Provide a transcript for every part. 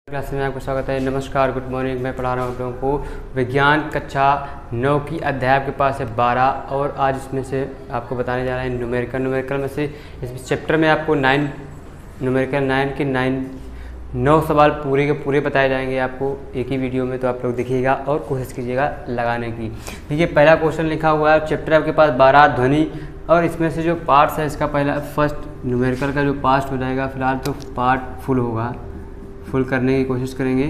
Class में आपका स्वागत है। नमस्कार, गुड मॉर्निंग। मैं पढ़ा रहा हूँ आप लोगों को विज्ञान कक्षा 9 की अध्याय के पास है 12 और आज इसमें से आपको बताने जा रहे हैं न्यूमेरिकल में से इस चैप्टर में आपको 9 के 9 सवाल पूरे के पूरे बताए जाएंगे आपको एक ही वीडियो में। तो आप लोग देखिएगा और कोशिश कीजिएगा लगाने की। देखिए, पहला क्वेश्चन लिखा हुआ है, चैप्टर आपके पास 12 ध्वनि, और इसमें से जो पार्ट्स है इसका पहला फर्स्ट न्यूमेरिकल का जो पार्ट हो जाएगा, फिलहाल तो पार्ट फुल होगा, फुल करने की कोशिश करेंगे।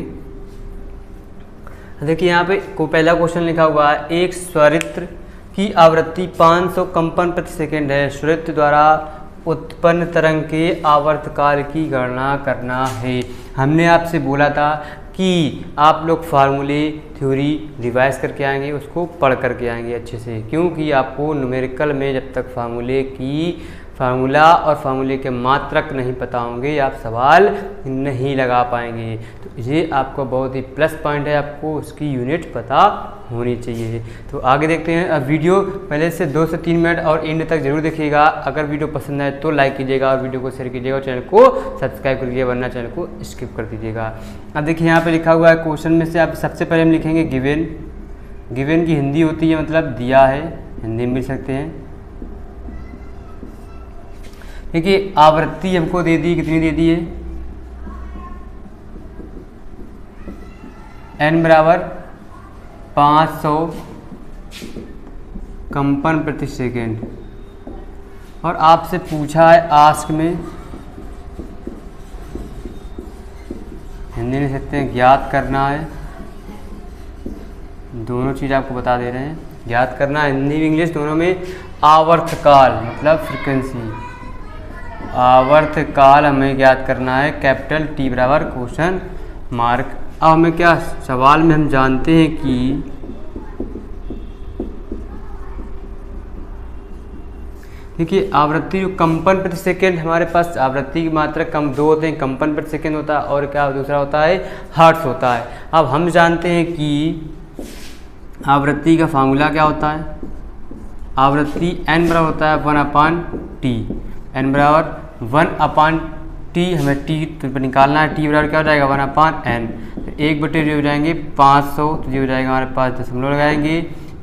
देखिए यहाँ पे को पहला क्वेश्चन लिखा हुआ है, एक स्वरित्र की आवृत्ति 500 कंपन प्रति सेकंड है। स्वरित्र द्वारा उत्पन्न तरंग के आवर्तकाल की गणना करना है। हमने आपसे बोला था कि आप लोग फार्मूले थ्योरी रिवाइज करके आएंगे, उसको पढ़ करके आएंगे अच्छे से, क्योंकि आपको न्यूमेरिकल में जब तक फार्मूला और फार्मूले के मात्रक नहीं पता होंगे आप सवाल नहीं लगा पाएंगे। तो ये आपको बहुत ही प्लस पॉइंट है, आपको उसकी यूनिट पता होनी चाहिए। तो आगे देखते हैं। अब वीडियो पहले से 2 से 3 मिनट और एंड तक जरूर देखिएगा। अगर वीडियो पसंद आए तो लाइक कीजिएगा और वीडियो को शेयर कीजिएगा और चैनल को सब्सक्राइब करिए, वरना चैनल को स्किप कर दीजिएगा। अब देखिए यहाँ पे लिखा हुआ है क्वेश्चन में से आप सबसे पहले हम लिखेंगे गिवन की हिंदी होती है मतलब दिया है, हिंदी में मिल सकते हैं। देखिए आवृत्ति हमको दे दी, कितनी दे दी है, n बराबर 500 कंपन प्रति सेकेंड, और आपसे पूछा है आस्क में, हिंदी में सकते हैं ज्ञात करना है। दोनों चीज़ आपको बता दे रहे हैं, ज्ञात करना है हिंदी इंग्लिश दोनों में। आवर्तकाल मतलब फ्रीक्वेंसी, आवर्तकाल हमें ज्ञात करना है, कैपिटल T बराबर क्वेश्चन मार्क। अब हमें क्या सवाल में हम जानते हैं कि देखिए आवृत्ति जो कंपन प्रति सेकेंड, हमारे पास आवृत्ति की मात्रा कम 2 होते हैं, कंपन प्रति सेकेंड होता है और क्या दूसरा होता है हर्ट्ज होता है। अब हम जानते हैं कि आवृत्ति का फार्मूला क्या होता है, आवृत्ति n बराबर होता है 1/T, n बराबर 1/T, हमें T तो निकालना है, T बराबर क्या हो जाएगा 1/n, तो 1/2 हो जाएंगे 500, तो ये हो जाएगा हमारे पास दशमलव लगाएंगे,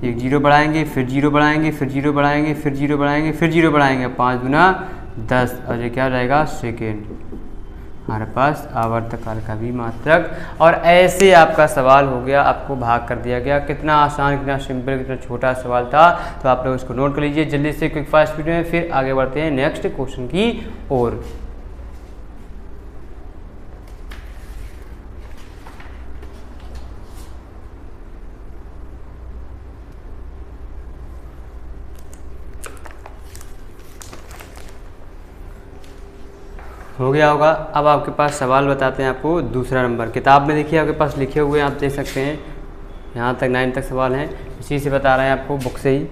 एक जीरो बढ़ाएंगे, फिर जीरो बढ़ाएंगे, फिर जीरो बढ़ाएंगे, फिर जीरो बढ़ाएंगे, फिर जीरो बढ़ाएंगे, 5 गुना 10, और ये क्या हो जाएगा सेकेंड, हमारे पास आवर्तकाल का भी मात्रक। और ऐसे आपका सवाल हो गया, आपको भाग कर दिया गया। कितना आसान, कितना सिंपल, कितना छोटा सवाल था। तो आप लोग इसको नोट कर लीजिए जल्दी से क्विक फास्ट वीडियो में। फिर आगे बढ़ते हैं नेक्स्ट क्वेश्चन की ओर। हो गया होगा। अब आपके पास सवाल बताते हैं आपको दूसरा नंबर। किताब में देखिए आपके पास लिखे हुए हैं, आप देख सकते हैं, यहाँ तक 9 तक सवाल हैं, इसी से बता रहे हैं आपको बुक से ही।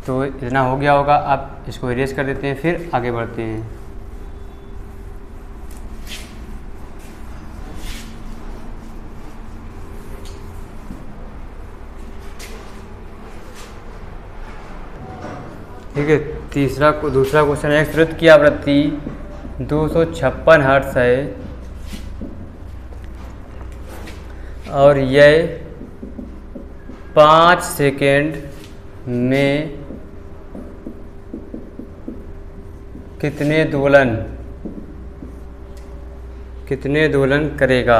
तो इतना हो गया होगा, आप इसको इरेज कर देते हैं, फिर आगे बढ़ते हैं। ठीक है, दूसरा क्वेश्चन है, स्रोत की आवृत्ति 256 हर्ट्ज है और यह 5 सेकेंड में कितने दोलन करेगा।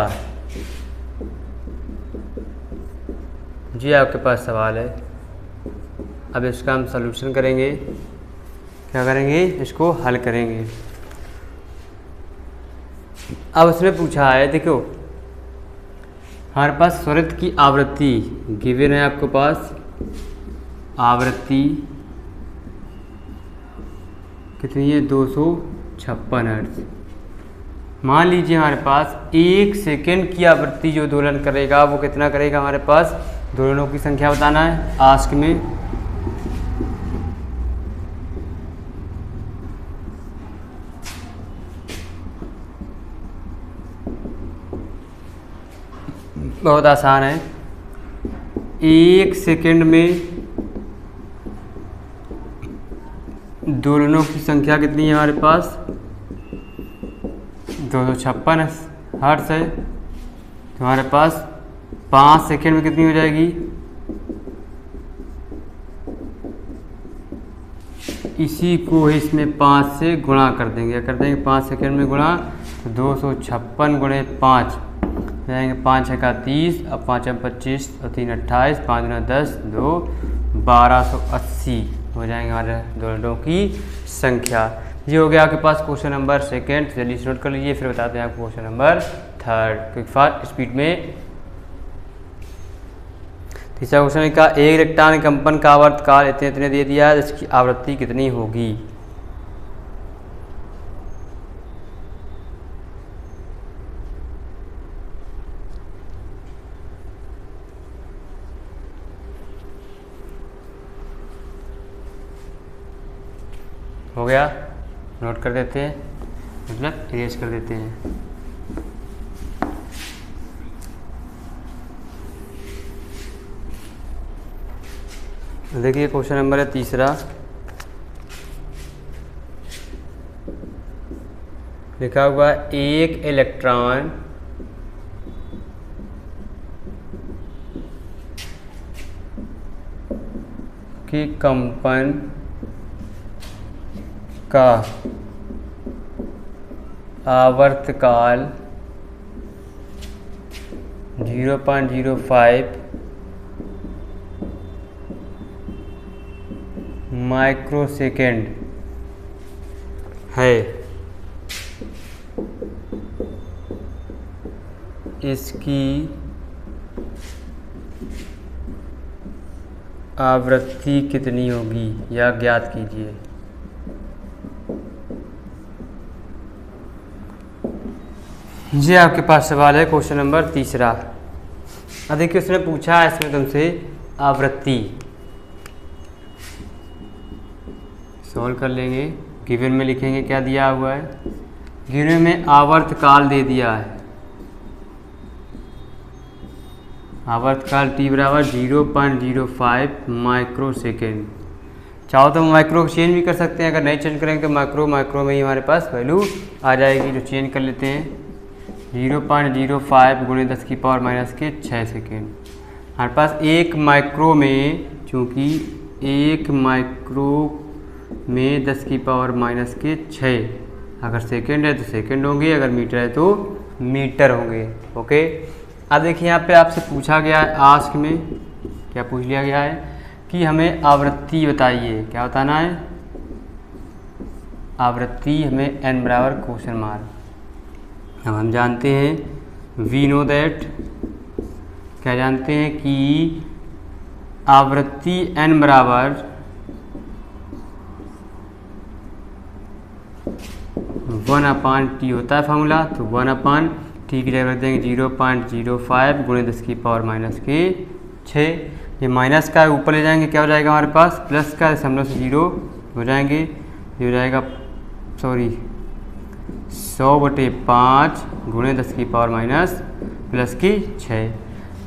जी आपके पास सवाल है। अब इसका हम सॉल्यूशन करेंगे, क्या करेंगे, इसको हल करेंगे। अब उसमें पूछा है, देखो हमारे पास स्वरित्र की आवृत्ति गिवन है, आपके पास आवृत्ति कितनी है 256 हर्ट्ज। मान लीजिए हमारे पास 1 सेकेंड की आवृत्ति जो दोलन करेगा वो कितना करेगा, हमारे पास दोलनों की संख्या बताना है आस्क में। बहुत आसान है, 1 सेकेंड में दोलनों की संख्या कितनी है हमारे पास 256 हर्ट्ज है। तो हमारे पास 5 सेकेंड में कितनी हो जाएगी, इसी को इसमें 5 से गुणा कर देंगे। कर देंगे 5 सेकेंड में गुणा, तो 256 गुणे 5 जाएंगे, 5 छक्का 30, अब 5 25 और 3 28, 5 गुना 10, 2 1280 हो जाएंगे हमारे दोनों की संख्या। ये हो गया आपके पास क्वेश्चन नंबर सेकेंड। चलिए नोट कर लीजिए, फिर बताते हैं आपको question number third quick fast speed में। तीसरा क्वेश्चन का एक इलेक्ट्रॉन कंपन का आवर्तकाल इतने इतने दे दिया है, जिसकी आवृत्ति कितनी होगी। हो गया, नोट कर देते हैं, मतलब इरेज कर देते हैं। देखिए क्वेश्चन नंबर है तीसरा, लिखा हुआ एक इलेक्ट्रॉन की कंपन का आवर्तकाल 0.05 माइक्रोसेकेंड है। इसकी आवृत्ति कितनी होगी या ज्ञात कीजिए। ये आपके पास सवाल है क्वेश्चन नंबर तीसरा। अब देखिए उसने पूछा है इसमें तुमसे आवृत्ति, सॉल्व कर लेंगे। गिवन में लिखेंगे क्या दिया हुआ है, गिवन में आवर्तकाल दे दिया है, आवर्तकाल t बराबर 0.05 माइक्रोसेकेंड। चाहो तो माइक्रो चेंज भी कर सकते हैं, अगर नहीं चेंज करेंगे तो माइक्रो में ही हमारे पास वैल्यू आ जाएगी। जो चेंज कर लेते हैं 0.05 गुणे 10 की पावर माइनस के 6 सेकेंड। हमारे पास एक माइक्रो में, चूँकि एक माइक्रो में 10 की पावर माइनस के 6, अगर सेकेंड है तो सेकेंड होंगे, अगर मीटर है तो मीटर होंगे। ओके, अब देखिए यहाँ पे आपसे पूछा गया है, आस्क में क्या पूछ लिया गया है कि हमें आवृत्ति बताइए। क्या बताना है, आवृत्ति हमें n बराबर क्वेश्चन मार्क। अब हम जानते हैं वी नो दैट, क्या जानते हैं कि आवृत्ति n बराबर 1/t होता है फॉर्मूला। तो 1/t की जगह रख देंगे 0.05 गुणे 10 की पावर माइनस के 6। ये माइनस का ऊपर ले जाएंगे, क्या हो जाएगा हमारे पास, प्लस का दशमलव से 0 हो जाएंगे। ये हो जाएगा 100/5 गुणे 10 की पावर माइनस प्लस की 6।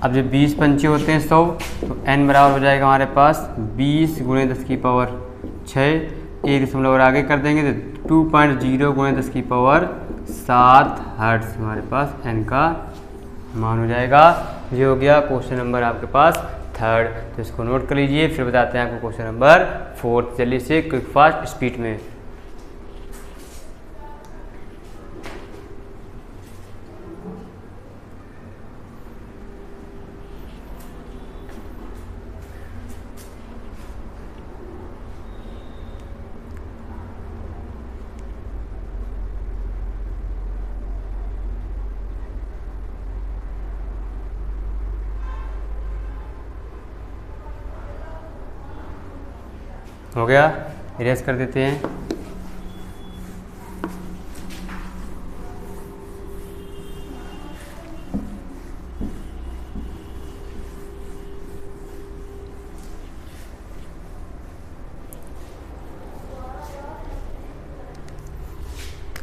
अब जब 20 पंचे होते हैं 100, तो n बराबर हो जाएगा हमारे पास 20 गुणे 10 की पावर 6। एक दशमलव और आगे कर देंगे तो 2.0 गुणे 10 की पावर 7 हर्ट्ज हमारे पास n का मान हो जाएगा। ये हो गया क्वेश्चन नंबर आपके पास थर्ड। तो इसको नोट कर लीजिए, फिर बताते हैं आपको क्वेश्चन नंबर फोर्थ। जल्दी से क्विक फास्ट स्पीड में। हो गया, इरेज कर देते हैं।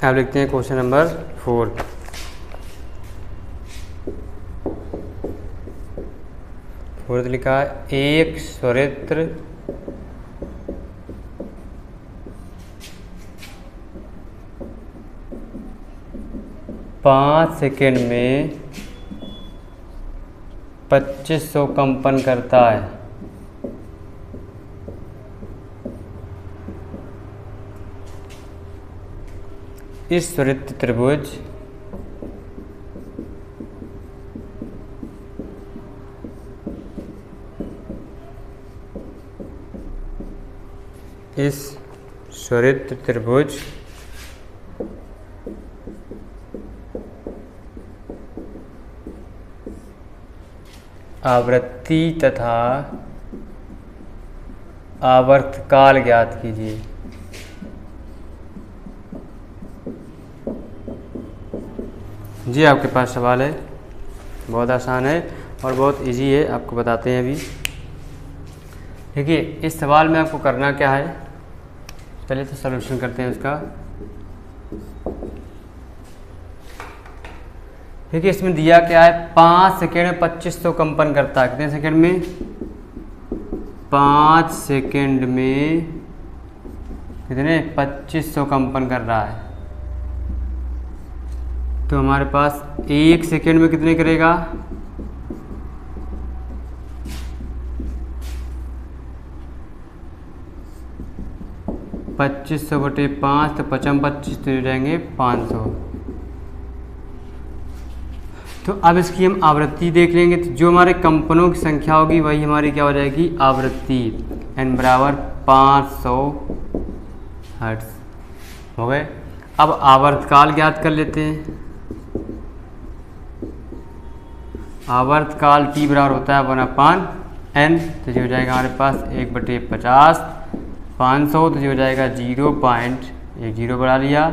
अब लिखते हैं क्वेश्चन नंबर 4। फोर्थ लिखा एक स्वरित्र पाँच सेकेंड में 2500 कंपन करता है। इस वृत्त त्रिभुज आवृत्ति तथा आवर्तकाल ज्ञात कीजिए। जी आपके पास सवाल है, बहुत आसान है और बहुत इजी है, आपको बताते हैं अभी। देखिए इस सवाल में आपको करना क्या है, पहले तो सॉल्यूशन करते हैं उसका। देखिए इसमें दिया क्या है, 5 सेकेंड में 2500 कंपन करता है। कितने सेकेंड में? 5 सेकेंड में कितने? 2500 कंपन कर रहा है। तो हमारे पास 1 सेकेंड में कितने करेगा? 2500/5, तो 55 तो हो जाएंगे 500। तो अब इसकी हम आवृत्ति देख लेंगे। तो जो हमारे कंपनों की संख्या होगी वही हमारी क्या हो जाएगी? आवृत्ति। n बराबर 500 हर्ट्ज हो गए। अब आवर्तकाल ज्ञात कर लेते हैं। आवर्तकाल t बराबर होता है 1/n, तो ये हो जाएगा हमारे पास 1/50। 500 तो ये हो जाएगा 0.10 बढ़ा लिया,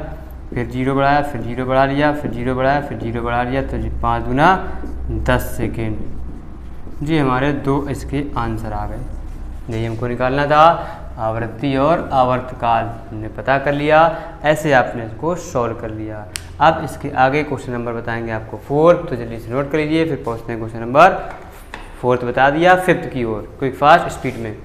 फिर 0 बढ़ाया, फिर 0 बढ़ा लिया, फिर 0 बढ़ाया, फिर 0 बढ़ा लिया, तो 5 दूना 10 सेकेंड। जी हमारे 2 इसके आंसर आ गए। यही हमको निकालना था। आवृत्ति और आवर्तकाल हमने पता कर लिया, ऐसे आपने इसको सॉल्व कर लिया। अब इसके आगे क्वेश्चन नंबर बताएंगे आपको 4, तो जल्दी से नोट कर लीजिए। फिर पहुँचते हैं क्वेश्चन नंबर 4 बता दिया, 5th की ओर क्विक फास्ट स्पीड में।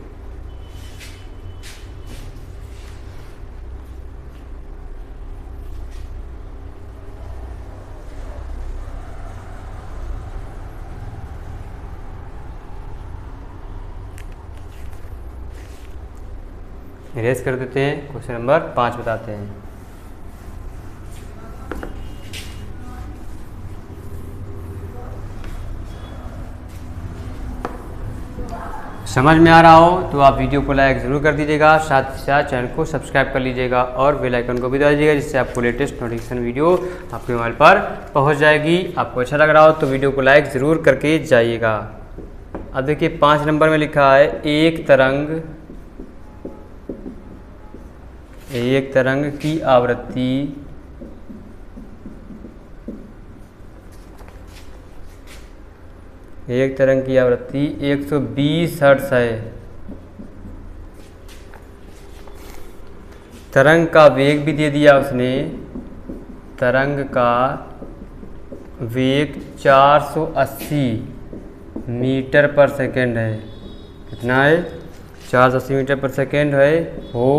इरेज कर देते हैं, क्वेश्चन नंबर 5 बताते हैं। समझ में आ रहा हो तो आप वीडियो को लाइक ज़रूर कर दीजिएगा, साथ ही साथ चैनल को सब्सक्राइब कर लीजिएगा और बेल आइकन को भी दबा दीजिएगा, जिससे आपको लेटेस्ट नोटिफिकेशन वीडियो आपके मोबाइल पर पहुंच जाएगी। आपको अच्छा लग रहा हो तो वीडियो को लाइक ज़रूर करके जाइएगा। अब देखिए 5 नंबर में लिखा है एक तरंग की आवृत्ति एक तरंग की आवृत्ति 120 हर्ट्ज है। तरंग का वेग भी दे दिया उसने। तरंग का वेग 480 मीटर पर सेकेंड है। कितना है? 480 मीटर पर सेकेंड है हो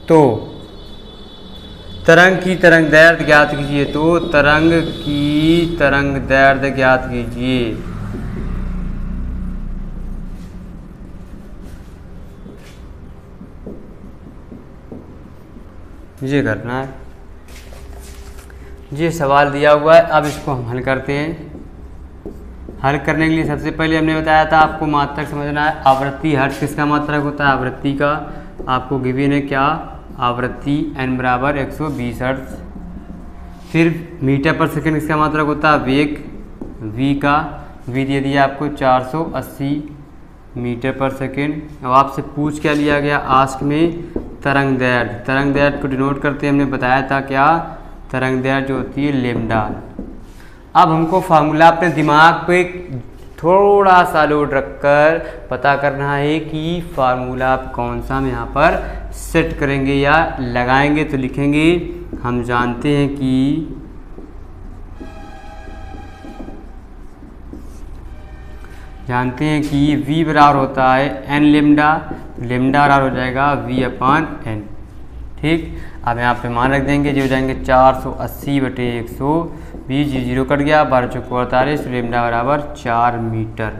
तो तरंग की तरंग दैर्ध्य ज्ञात कीजिए। तो तरंग की तरंग दैर्ध्य ज्ञात कीजिए। ये करना है। ये सवाल दिया हुआ है, अब इसको हम हल करते हैं। हल करने के लिए सबसे पहले हमने बताया था आपको मात्रक समझना है। आवृत्ति हर्ट्ज किसका मात्रक होता है? आवृत्ति का। आपको गिवन है क्या? आवृत्ति n बराबर 120 हर्ट्ज। फिर मीटर पर सेकंड किसका मात्रक होता है? वेग v का। v दे दिया आपको 480 मीटर पर सेकंड। अब आपसे पूछ क्या लिया गया? आस्क में तरंग दैर्ध्य। तरंग दैर्ध्य को डिनोट करते हमने बताया था क्या? तरंग दैर्ध्य जो होती है लैम्डा। अब हमको फार्मूला अपने दिमाग पे थोड़ा सा लोड रखकर पता करना है कि फार्मूला आप कौन सा हम यहाँ पर सेट करेंगे या लगाएंगे। तो लिखेंगे, हम जानते हैं कि v बराबर होता है n लेम्डा। लेम्डा बराबर हो जाएगा v/n। ठीक। अब यहाँ पे मान रख देंगे, जो हो जाएंगे 480/120, जी 0 कट गया, 12 चौको 48, लेमडा बराबर 4 मीटर।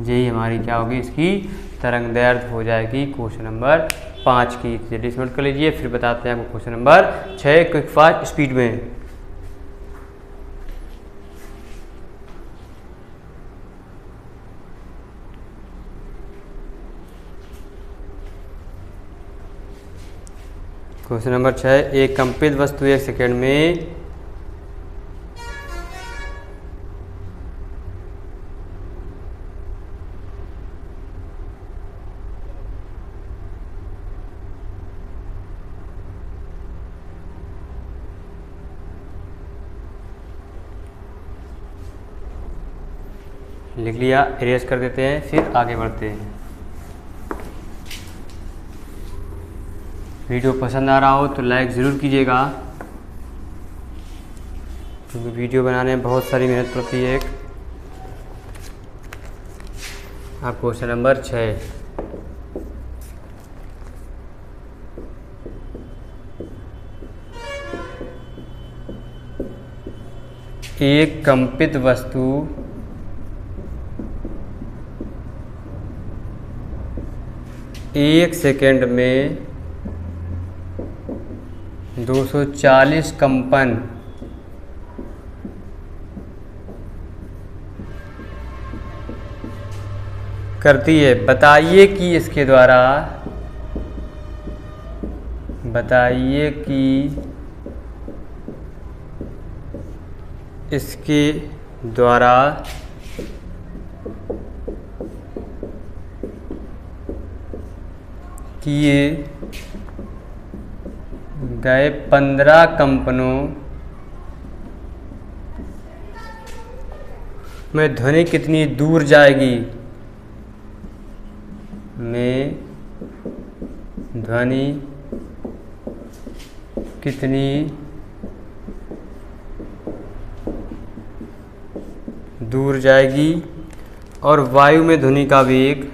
यही हमारी क्या होगी, इसकी तरंग दैर्ध्य हो जाएगी क्वेश्चन नंबर 5 की। जल्दी से नोट कर लीजिए, फिर बताते हैं आपको question number 6 quick fast speed में। क्वेश्चन नंबर 6, एक कंपित वस्तु 1 सेकेंड में लिख लिया, इरेज कर देते हैं, फिर आगे बढ़ते हैं। वीडियो पसंद आ रहा हो तो लाइक ज़रूर कीजिएगा, क्योंकि वीडियो बनाने में बहुत सारी मेहनत पड़ती है। अब क्वेश्चन नंबर 6, एक कंपित वस्तु 1 सेकेंड में 240 कंपन करती है। बताइए कि इसके द्वारा किए गए 15 कंपनों में ध्वनि कितनी दूर जाएगी, कितनी दूर जाएगी, और वायु में ध्वनि का वेग,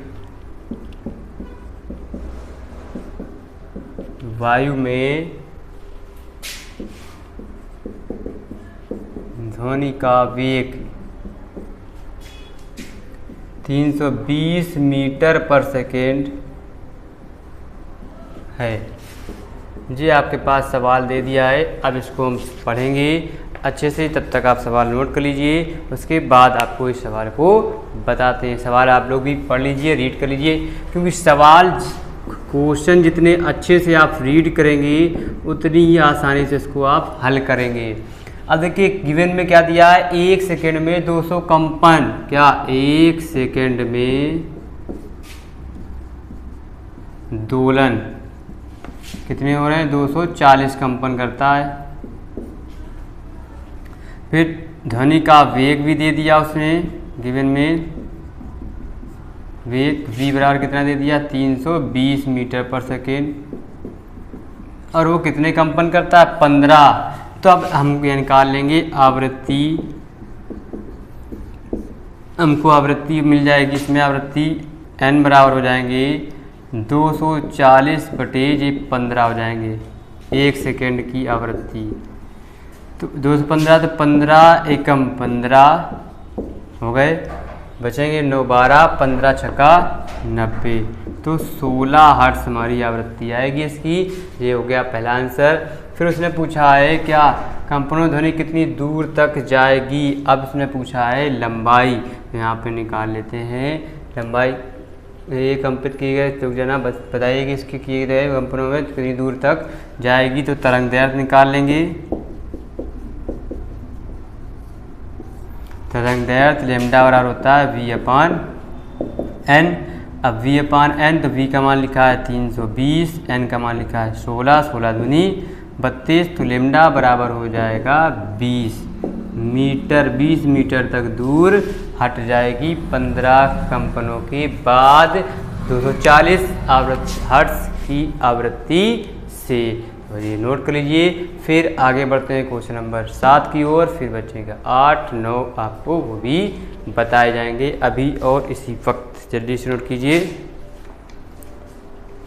ध्वनि का वेग 320 मीटर पर सेकेंड है। जी आपके पास सवाल दे दिया है, अब इसको हम पढ़ेंगे अच्छे से, तब तक आप सवाल नोट कर लीजिए, उसके बाद आपको इस सवाल को बताते हैं। सवाल आप लोग भी पढ़ लीजिए, रीड कर लीजिए, क्योंकि सवाल क्वेश्चन जितने अच्छे से आप रीड करेंगे उतनी ही आसानी से इसको आप हल करेंगे। अब देखिए गिवन में क्या दिया है, 1 सेकेंड में 200 कंपन, क्या 1 सेकेंड में दोलन कितने हो रहे हैं, 240 कंपन करता है। फिर ध्वनि का वेग भी दे दिया उसने गिवन में, वेग v बराबर कितना दे दिया, 320 मीटर पर सेकेंड, और वो कितने कंपन करता है, 15। तो अब हम ये निकाल लेंगे आवृत्ति, हमको आवृत्ति मिल जाएगी, इसमें आवृत्ति n बराबर हो जाएंगे 240/15 हो जाएंगे 1 सेकेंड की आवृत्ति। तो 215, तो 15 एकम 15 हो गए, बचेंगे 9 12, 15 छक्का 90, तो 16 हर्ट्ज हमारी आवृत्ति आएगी इसकी। ये हो गया पहला आंसर। फिर उसने पूछा है क्या, कंपनों ध्वनि कितनी दूर तक जाएगी। अब उसने पूछा है लंबाई, यहाँ पे निकाल लेते हैं लंबाई। ये कंपित किए गए तो जना बताइए कि इसके किए गए कंपनों में कितनी दूर तक जाएगी। तो तरंग दैर्ध्य निकाल लेंगे, तरंग दैर्ध्य लैम्डा बराबर होता है v/n। अब v/n तो v का मान लिखा है 320, n का मान लिखा है 16, 16 दूनी 32, तो लैम्डा बराबर हो जाएगा 20 मीटर। 20 मीटर तक दूर हट जाएगी 15 कंपनों के बाद 240 हर्ट्ज की आवृत्ति से। और ये नोट कर लीजिए। फिर आगे बढ़ते हैं क्वेश्चन नंबर 7 की ओर। फिर बचेगा 8 9 आपको वो भी बताए जाएंगे अभी और इसी वक्त। जल्दी से नोट कीजिए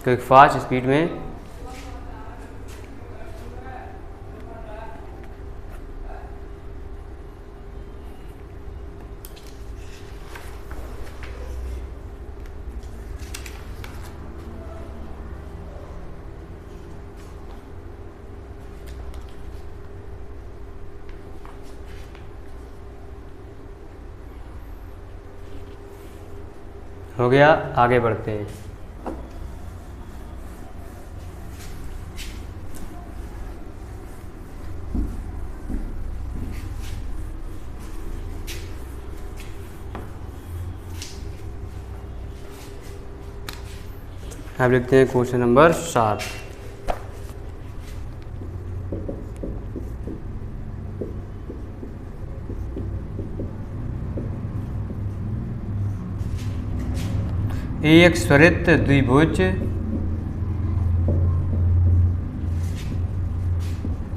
क्विक फास्ट स्पीड में। हो गया, आगे बढ़ते हैं। अब लिखते हैं क्वेश्चन नंबर 7। एक स्वरित द्विभुज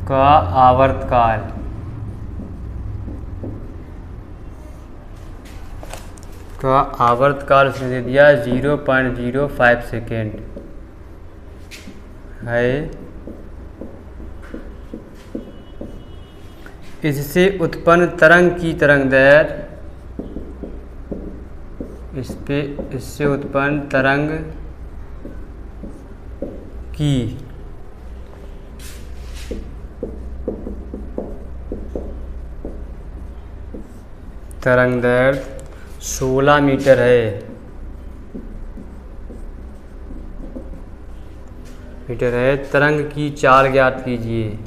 का आवर्तकाल उसने दे दिया 0.05 सेकेंड है। इससे उत्पन्न तरंग की तरंगदैर्घ्य इससे उत्पन्न तरंग की तरंगदैर्घ्य 16 मीटर है। तरंग की चाल ज्ञात कीजिए।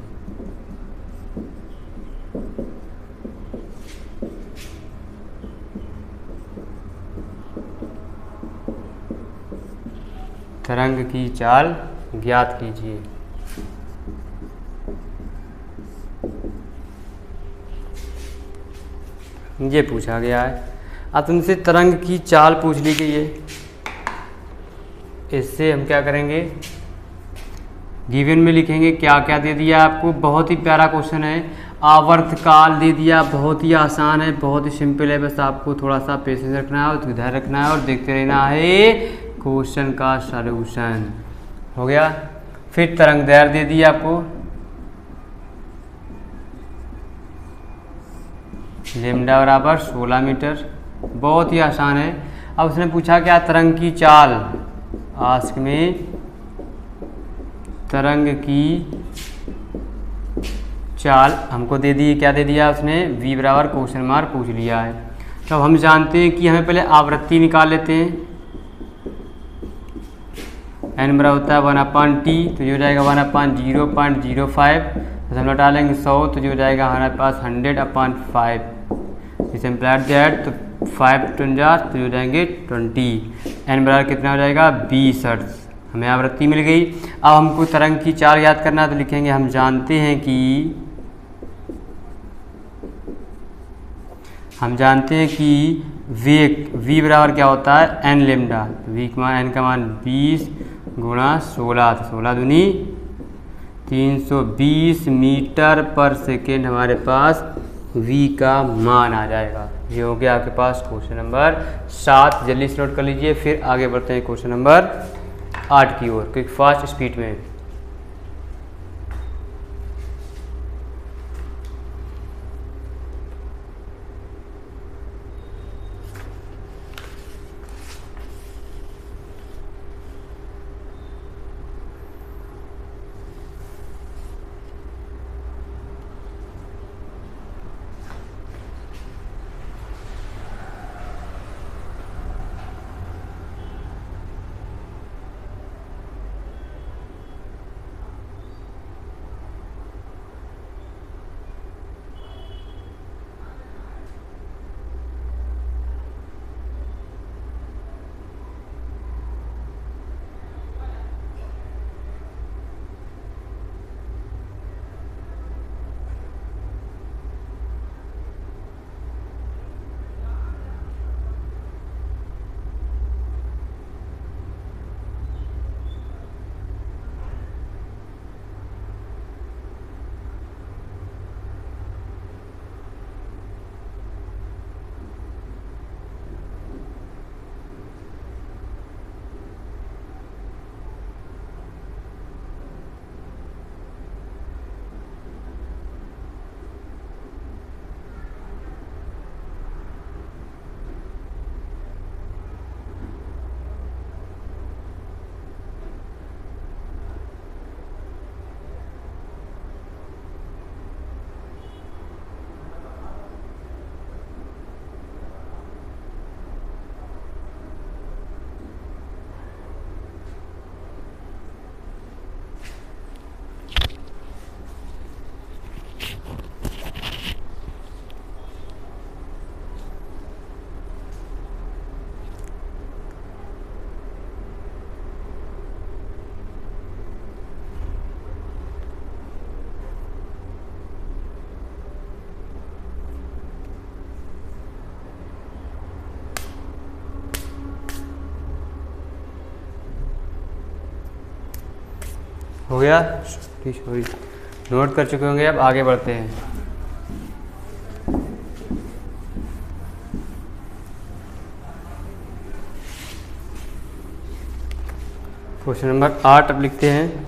तरंग की चाल ज्ञात कीजिए। ये पूछा गया है। अब तुमसे तरंग की चाल पूछ ली गई है। इससे हम क्या करेंगे, गिवन में लिखेंगे क्या क्या दे दिया आपको। बहुत ही प्यारा क्वेश्चन है, आवर्तकाल दे दिया, बहुत ही आसान है, बहुत ही सिंपल है। बस आपको थोड़ा सा पेशेंस रखना है और धैर्य रखना है और देखते रहना है क्वेश्चन का सॉल्यूशन। हो गया। फिर तरंगदैर्घ्य दे दिया आपको, लैम्डा बराबर 16 मीटर, बहुत ही आसान है। अब उसने पूछा क्या तरंग की चाल, आस्क में तरंग की चाल हमको दे दी। क्या दे दिया उसने, v बराबर क्वेश्चन मार्क पूछ लिया है। तो हम जानते हैं कि हमें पहले आवृत्ति निकाल लेते हैं। n बराबर होता है 1/t, तो ये हो जाएगा 1/0.05। तो हम डालेंगे 100, तो ये हो जाएगा हमारे पास 100/5। इसे इम्प्लाइड दैट, तो 5 × 10 तो हो जाएंगे 20। n बराबर कितना हो जाएगा 20 हर्ट्ज। हमें आवृत्ति मिल गई। अब हमको तरंग की चाल याद करना है, तो लिखेंगे हम जानते हैं कि वेग v बराबर क्या होता है n लैम्डा। v का मान n का मान 20 × 16, तो 16 दूनी 320 मीटर पर सेकेंड हमारे पास v का मान आ जाएगा। ये हो गया आपके पास क्वेश्चन नंबर 7। जल्दी से नोट कर लीजिए, फिर आगे बढ़ते हैं क्वेश्चन नंबर 8 की ओर, क्योंकि फास्ट स्पीड में। हो गया? सॉरी, नोट कर चुके होंगे। अब आगे बढ़ते हैं। क्वेश्चन नंबर 8 अब लिखते हैं।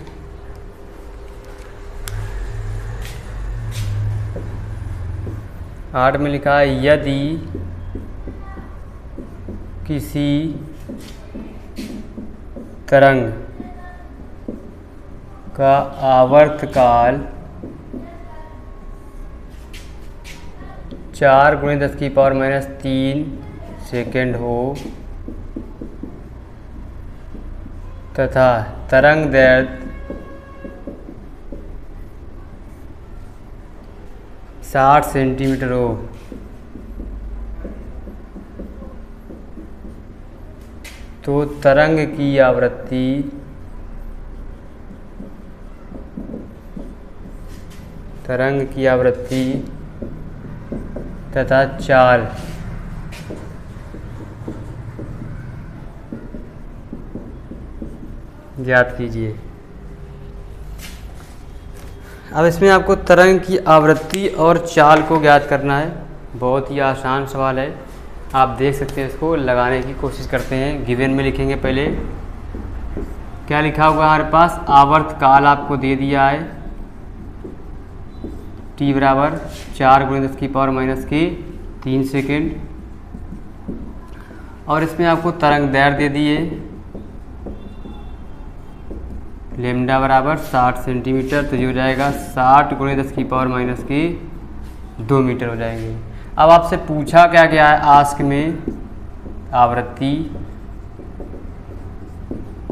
आठ में लिखा है यदि किसी तरंग का आवर्तकाल 4 × 10⁻³ सेकेंड हो तथा तरंग दैर्ध्य 60 सेंटीमीटर हो तो तरंग की आवृत्ति तथा चाल ज्ञात कीजिए। अब इसमें आपको तरंग की आवृत्ति और चाल को ज्ञात करना है। बहुत ही आसान सवाल है, आप देख सकते हैं। इसको लगाने की कोशिश करते हैं। गिवन में लिखेंगे। पहले क्या लिखा हुआ है हमारे पास? आवर्तकाल आपको दे दिया है t बराबर 4 × 10⁻³ सेकेंड, और इसमें आपको तरंग दैर्ध्य दे दिए लेमडा बराबर 60 सेंटीमीटर। तो ये हो जाएगा 60 × 10⁻² मीटर हो जाएंगे। अब आपसे पूछा क्या गया है? आस्क में आवृत्ति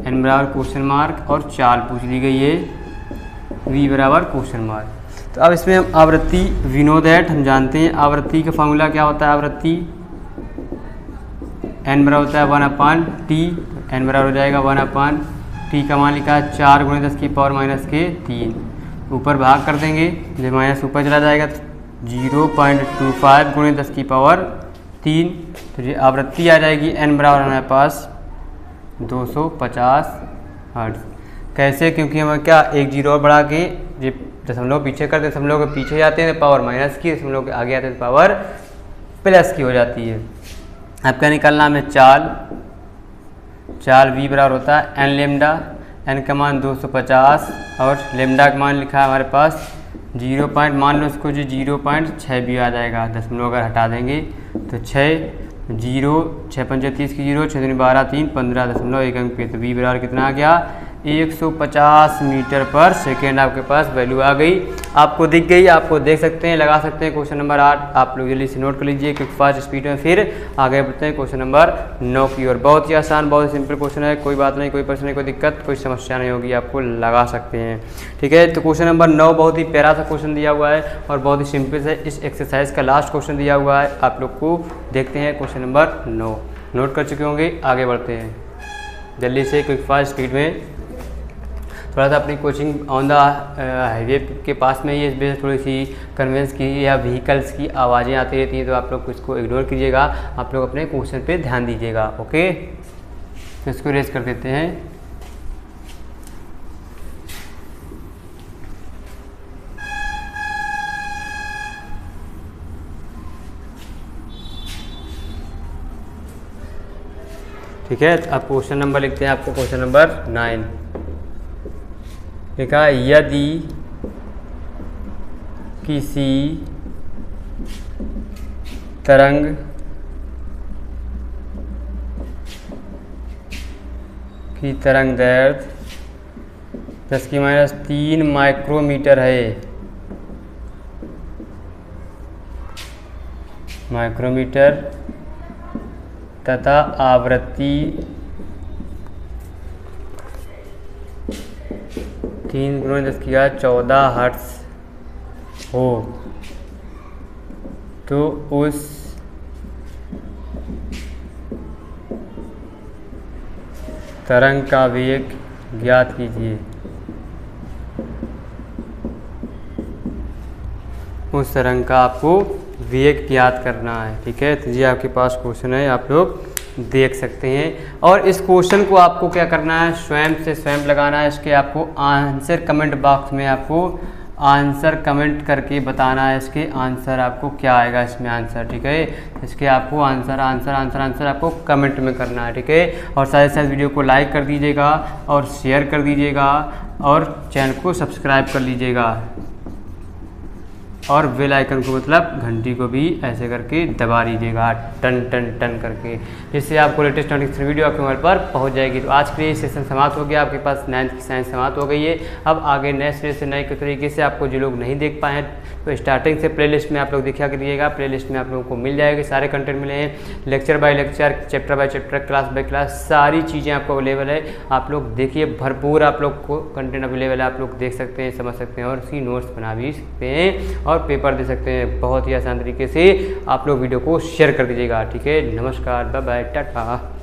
n बराबर क्वेश्चन मार्क और चाल पूछ ली गई है v बराबर क्वेश्चन मार्क। तो अब इसमें हम आवृत्ति वी नो दैट, हम जानते हैं आवृत्ति का फॉर्मूला क्या होता है। आवृत्ति n बराबर होता है 1/t, n बराबर हो जाएगा 1/t का मान लिखा है 4 × 10⁻³ ऊपर भाग कर देंगे, जब माइनस ऊपर चला जाएगा तो 0.25 × 10⁻³ तो ये आवृत्ति आ जाएगी। n बराबर हमारे पास 250 हर्ट्ज। कैसे? क्योंकि हमें क्या एक जीरो और बढ़ा के ये दशमलव पीछे करते, दशमलव के पीछे जाते हैं तो पावर माइनस की, दशमलव के आगे आते हैं तो पावर प्लस की हो जाती है। अब क्या निकालना हमें? चाल v बराबर होता है n लेमडा, n का मान 250 और लेमडा का मान लिखा है हमारे पास 0. मान लो इसको जो 0.6 भी आ जाएगा। दशमलव अगर हटा देंगे तो 6 पंचे 30 की 0, 6 दूनी 12, 3 15.1 अंक पे। तो v बराबर कितना आ गया? 150 मीटर पर सेकेंड आपके पास वैल्यू आ गई। आपको दिख गई, आपको देख सकते हैं, लगा सकते हैं। क्वेश्चन नंबर 8 आप लोग जल्दी से नोट कर लीजिए क्योंकि फास्ट स्पीड में। फिर आगे बढ़ते हैं क्वेश्चन नंबर 9 की ओर। बहुत ही आसान, बहुत ही सिंपल क्वेश्चन है। कोई बात नहीं, कोई परेशानी, कोई दिक्कत, कोई समस्या नहीं होगी, आपको लगा सकते हैं। ठीक है, तो क्वेश्चन नंबर 9 बहुत ही प्यारा सा क्वेश्चन दिया हुआ है और बहुत ही सिंपल है। इस एक्सरसाइज का लास्ट क्वेश्चन दिया हुआ है, आप लोग को देखते हैं। क्वेश्चन नंबर 9 नोट कर चुके होंगे। आगे बढ़ते हैं जल्दी से क्विक फास्ट स्पीड में। थोड़ा सा अपनी कोचिंग ऑन द हाईवे के पास में ही इस वजह से थोड़ी सी कन्वेंस की या व्हीकल्स की आवाज़ें आती रहती हैं, तो आप लोग इसको इग्नोर कीजिएगा। आप लोग अपने क्वेश्चन पे ध्यान दीजिएगा। ओके, तो इसको रेस कर देते हैं। ठीक है, अब क्वेश्चन नंबर लिखते हैं। आपको क्वेश्चन नंबर 9 लिखा है यदि किसी तरंग की तरंग दैर्ध्य 10⁻³ माइक्रोमीटर है, माइक्रोमीटर, तथा आवृत्ति 3 × 10⁻14 हर्ट्ज हो तो उस तरंग का वेग ज्ञात कीजिए। उस तरंग का आपको वेग ज्ञात करना है। ठीक है, तो ये आपके पास क्वेश्चन है, आप लोग देख सकते हैं। और इस क्वेश्चन को आपको क्या करना है, स्वयं से स्वयं लगाना है। इसके आपको आंसर कमेंट बॉक्स में आपको आंसर कमेंट करके बताना है इसके आंसर आपको क्या आएगा इसमें आंसर, ठीक है। इसके आपको आंसर आपको कमेंट में करना है, ठीक है। और साथ ही साथ वीडियो को लाइक कर दीजिएगा और शेयर कर दीजिएगा और चैनल को सब्सक्राइब कर लीजिएगा और बेल आइकन को मतलब घंटी को भी ऐसे करके दबा लीजिएगा टन टन टन करके, जिससे आपको लेटेस्ट नोटिफिकेशन वीडियो आपके मोबाइल पर पहुंच जाएगी। तो आज के लिए सेशन समाप्त हो गया, आपके पास 9th की साइंस समाप्त हो गई है। अब आगे नए सिरे से नए तरीके से आपको जो लोग नहीं देख पाए हैं तो स्टार्टिंग से प्लेलिस्ट में आप लोग देखा करिएगा। प्लेलिस्ट में आप लोगों को मिल जाएगी, सारे कंटेंट मिले हैं, lecture by lecture, chapter by chapter, class by class, सारी चीज़ें आपको अवेलेबल है। आप लोग देखिए, भरपूर आप लोग को कंटेंट अवेलेबल है, आप लोग देख सकते हैं, समझ सकते हैं और उसकी नोट्स बना भी सकते हैं और पेपर दे सकते हैं। बहुत ही आसान तरीके से आप लोग वीडियो को शेयर कर दीजिएगा, ठीक है। नमस्कार, बाय बाय, टाटा।